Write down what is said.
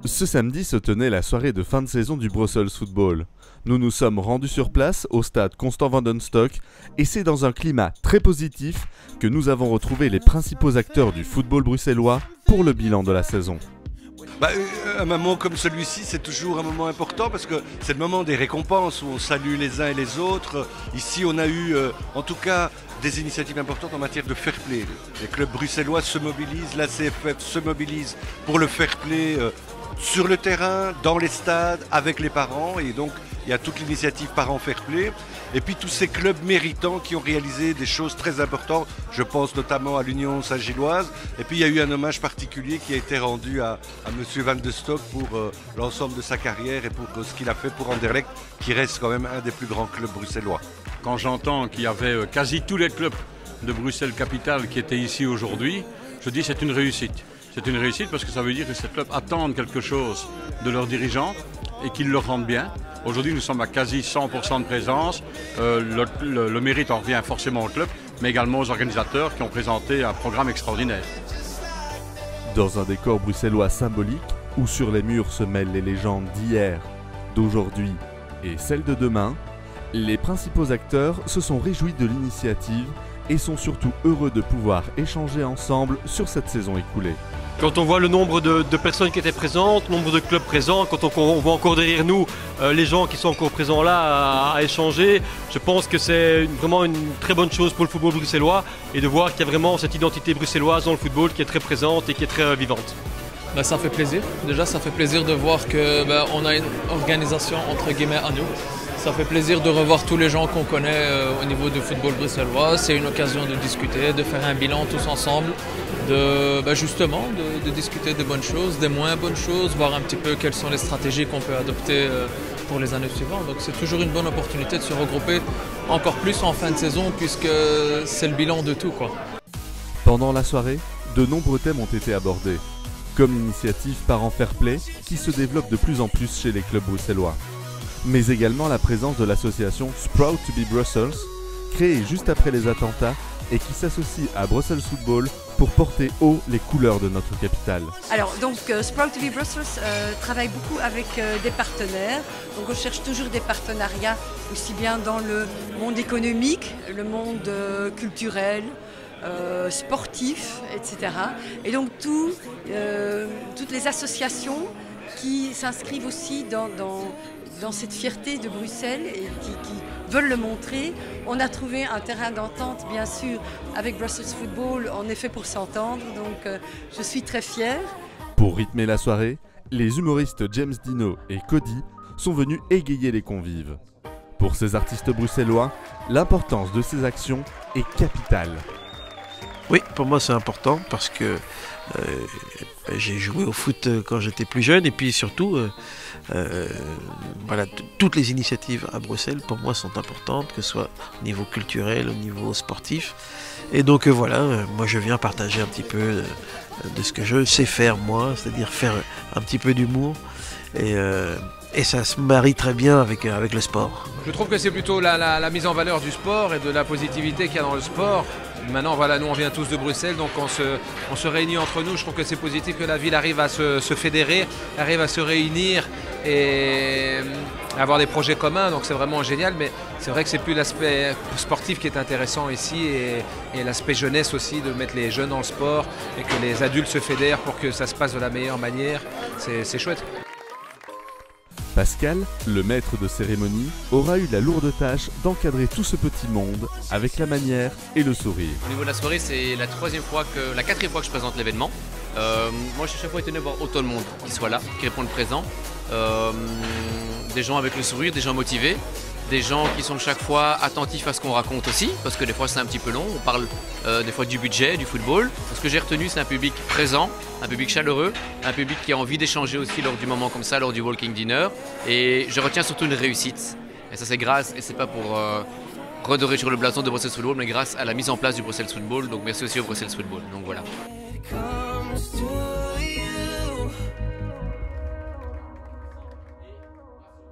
Ce samedi se tenait la soirée de fin de saison du Brussels Football. Nous nous sommes rendus sur place au stade Constant Vandenstock et c'est dans un climat très positif que nous avons retrouvé les principaux acteurs du football bruxellois pour le bilan de la saison. Un moment comme celui-ci, c'est toujours un moment important parce que c'est le moment des récompenses où on salue les uns et les autres. Ici, on a eu, en tout cas, des initiatives importantes en matière de fair play. Les clubs bruxellois se mobilisent, la CFF se mobilise pour le fair play sur le terrain, dans les stades, avec les parents. Et donc, il y a toute l'initiative Parents Fair Play. Et puis tous ces clubs méritants qui ont réalisé des choses très importantes. Je pense notamment à l'Union Saint-Gilloise. Et puis il y a eu un hommage particulier qui a été rendu à M. Van de Stock pour l'ensemble de sa carrière et pour ce qu'il a fait pour Anderlecht, qui reste quand même un des plus grands clubs bruxellois. Quand j'entends qu'il y avait quasi tous les clubs de Bruxelles-Capitale qui étaient ici aujourd'hui, je dis c'est une réussite. C'est une réussite parce que ça veut dire que ces clubs attendent quelque chose de leurs dirigeants et qu'ils le rendent bien. Aujourd'hui, nous sommes à quasi 100% de présence. Le mérite en revient forcément au club, mais également aux organisateurs qui ont présenté un programme extraordinaire. Dans un décor bruxellois symbolique, où sur les murs se mêlent les légendes d'hier, d'aujourd'hui et celles de demain, les principaux acteurs se sont réjouis de l'initiative et sont surtout heureux de pouvoir échanger ensemble sur cette saison écoulée. Quand on voit le nombre de personnes qui étaient présentes, le nombre de clubs présents, quand on voit encore derrière nous les gens qui sont encore présents là à échanger, je pense que c'est vraiment une très bonne chose pour le football bruxellois et de voir qu'il y a vraiment cette identité bruxelloise dans le football qui est très présente et qui est très vivante. Ça fait plaisir. Déjà, ça fait plaisir de voir qu'on a une organisation entre guillemets à nous. Ça fait plaisir de revoir tous les gens qu'on connaît au niveau du football bruxellois. C'est une occasion de discuter, de faire un bilan tous ensemble, justement de discuter des bonnes choses, des moins bonnes choses, voir un petit peu quelles sont les stratégies qu'on peut adopter pour les années suivantes. Donc c'est toujours une bonne opportunité de se regrouper encore plus en fin de saison puisque c'est le bilan de tout, quoi. Pendant la soirée, de nombreux thèmes ont été abordés, comme l'initiative Parents Fair Play qui se développe de plus en plus chez les clubs bruxellois, mais également la présence de l'association Sprout to be Brussels, créée juste après les attentats et qui s'associe à Brussels Football pour porter haut les couleurs de notre capitale. Alors donc Sprout to be Brussels travaille beaucoup avec des partenaires, donc on cherche toujours des partenariats aussi bien dans le monde économique, le monde culturel, sportif, etc. Et donc toutes les associations qui s'inscrivent aussi dans cette fierté de Bruxelles et qui veulent le montrer. On a trouvé un terrain d'entente, bien sûr, avec Brussels Football, en effet pour s'entendre, donc je suis très fière. Pour rythmer la soirée, les humoristes James Dino et Cody sont venus égayer les convives. Pour ces artistes bruxellois, l'importance de ces actions est capitale. Oui, pour moi c'est important parce que j'ai joué au foot quand j'étais plus jeune et puis surtout, toutes les initiatives à Bruxelles pour moi sont importantes, que ce soit au niveau culturel, au niveau sportif. Et donc moi je viens partager un petit peu de ce que je sais faire moi, c'est-à-dire faire un petit peu d'humour et ça se marie très bien avec le sport. Je trouve que c'est plutôt la mise en valeur du sport et de la positivité qu'il y a dans le sport. Maintenant, nous on vient tous de Bruxelles, donc on se réunit entre nous. Je trouve que c'est positif que la ville arrive à se fédérer, arrive à se réunir et avoir des projets communs. Donc c'est vraiment génial, mais c'est vrai que c'est plus l'aspect sportif qui est intéressant ici et l'aspect jeunesse aussi, de mettre les jeunes dans le sport et que les adultes se fédèrent pour que ça se passe de la meilleure manière. C'est chouette. Pascal, le maître de cérémonie, aura eu la lourde tâche d'encadrer tout ce petit monde avec la manière et le sourire. Au niveau de la soirée, c'est la quatrième fois que je présente l'événement. Moi, je suis chaque fois étonné de voir autant de monde qui soit là, qui répondent présent. Des gens avec le sourire, des gens motivés, des gens qui sont chaque fois attentifs à ce qu'on raconte aussi, parce que des fois c'est un petit peu long, on parle des fois du budget, du football. Ce que j'ai retenu, c'est un public présent, un public chaleureux, un public qui a envie d'échanger aussi lors du moment comme ça, lors du walking dinner. Et je retiens surtout une réussite. Et ça c'est grâce, et c'est pas pour redorer sur le blason de Brussels Football, mais grâce à la mise en place du Brussels Football. Donc merci aussi au Brussels Football. Donc voilà.